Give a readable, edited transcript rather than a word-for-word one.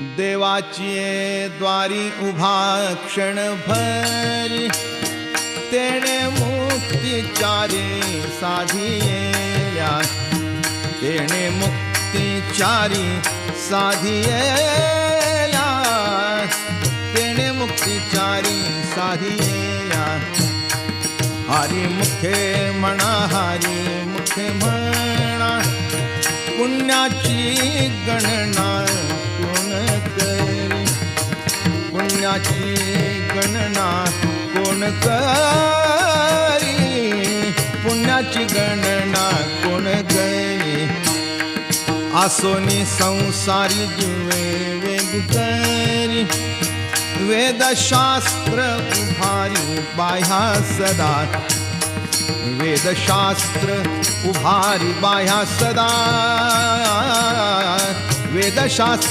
देवाची द्वारी उभा क्षण भरी, तेणे मुक्तिचारी साधिया, तेणे मुक्तिचारी साधिया, तेणे मुक्तिचारी साधिया. हरी मुखे म्हणा, हरी मुखे म्हणा, पुण्याची गणना कोण करी, पुण्याची गणना कोण करी, पुण्याची गणना कोण करी. आसोनी संसारी जीवे वेग करी, वेदशास्त्र उभारी बाह्या सदा, वेदशास्त्र उभारी बाह्या सदा, वेदशास्त्र